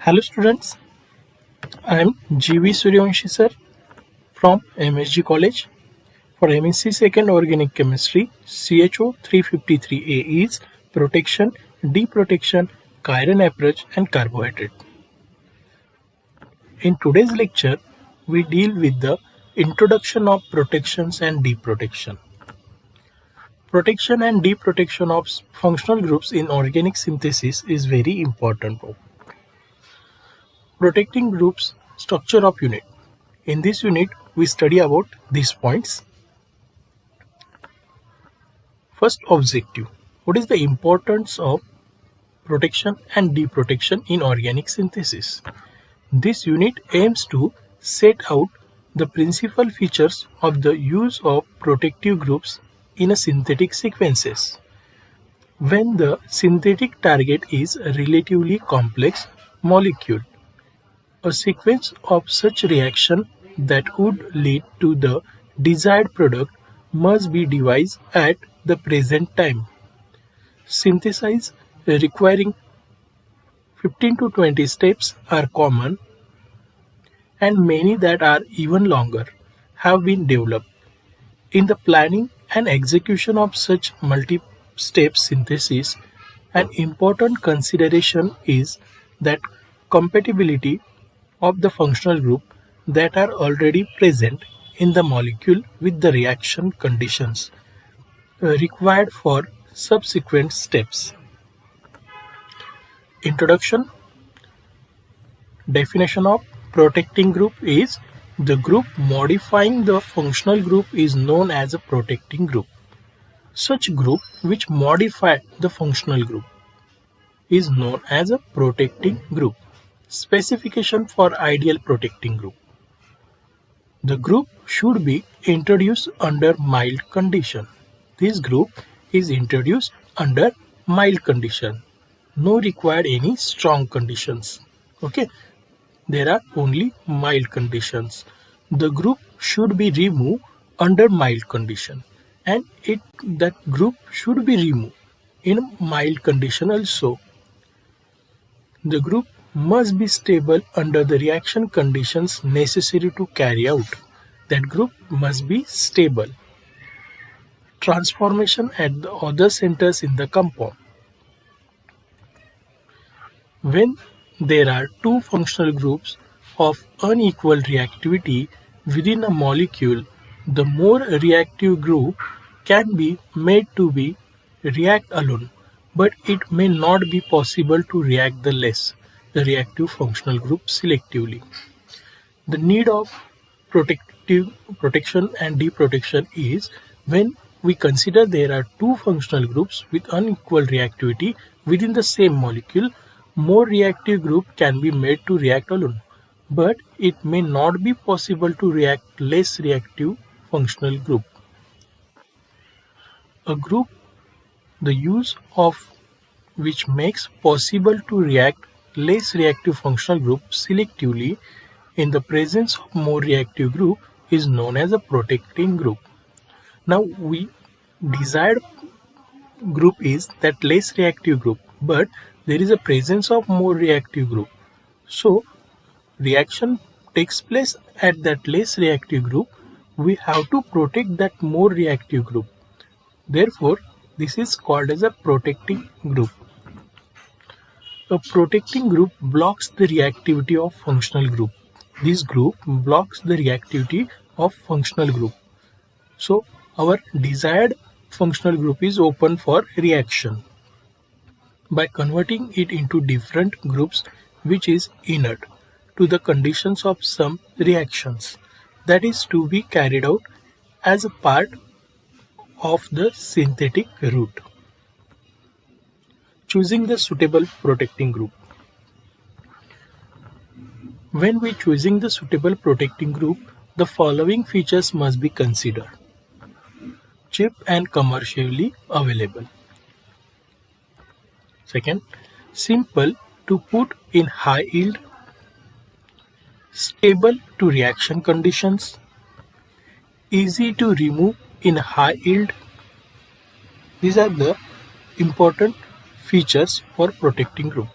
Hello students, I am GV Suryavanshi sir from MSG College. For MSc Second Organic Chemistry, CHO 353A is protection, deprotection, chiral approach and carbohydrate. In today's lecture, we deal with the introduction of protections and deprotection. Protection and deprotection of functional groups in organic synthesis is very important. Protecting groups structure of unit. In this unit, we study about these points. First, objective. What is the importance of protection and deprotection in organic synthesis? This unit aims to set out the principal features of the use of protective groups in a synthetic sequences. When the synthetic target is a relatively complex molecule, a sequence of such reaction that would lead to the desired product must be devised at the present time. Synthesis requiring 15 to 20 steps are common, and many that are even longer have been developed. In the planning and execution of such multi-step synthesis, an important consideration is that compatibility of the functional group that are already present in the molecule with the reaction conditions required for subsequent steps. Introduction. Definition of protecting group is the group modifying the functional group is known as a protecting group. Such group which modify the functional group is known as a protecting group. Specification for ideal protecting group. The group should be introduced under mild condition. This group is introduced under mild condition. No required any strong conditions. Okay, there are only mild conditions. The group should be removed under mild condition, and that group should be removed in mild condition also. The group must be stable under the reaction conditions necessary to carry out. That group must be stable. Transformation at the other centers in the compound. When there are two functional groups of unequal reactivity within a molecule, the more reactive group can be made to be react alone, but it may not be possible to react the less reactive functional group selectively. The need of protection and deprotection is when we consider there are two functional groups with unequal reactivity within the same molecule. More reactive group can be made to react alone, but it may not be possible to react less reactive functional group. A group, the use of which makes possible to react less reactive functional group selectively in the presence of more reactive group is known as a protecting group. Now we desired group is that less reactive group, but there is a presence of more reactive group. So reaction takes place at that less reactive group. We have to protect that more reactive group. Therefore, this is called as a protecting group. A protecting group blocks the reactivity of functional group. This group blocks the reactivity of functional group. So our desired functional group is open for reaction. By converting it into different groups which is inert to the conditions of some reactions that is to be carried out as a part of the synthetic route. Choosing the suitable protecting group. When we choosing the suitable protecting group, the following features must be considered. Cheap and commercially available. Second, simple to put in high yield, stable to reaction conditions, easy to remove in high yield. These are the important features for protecting group.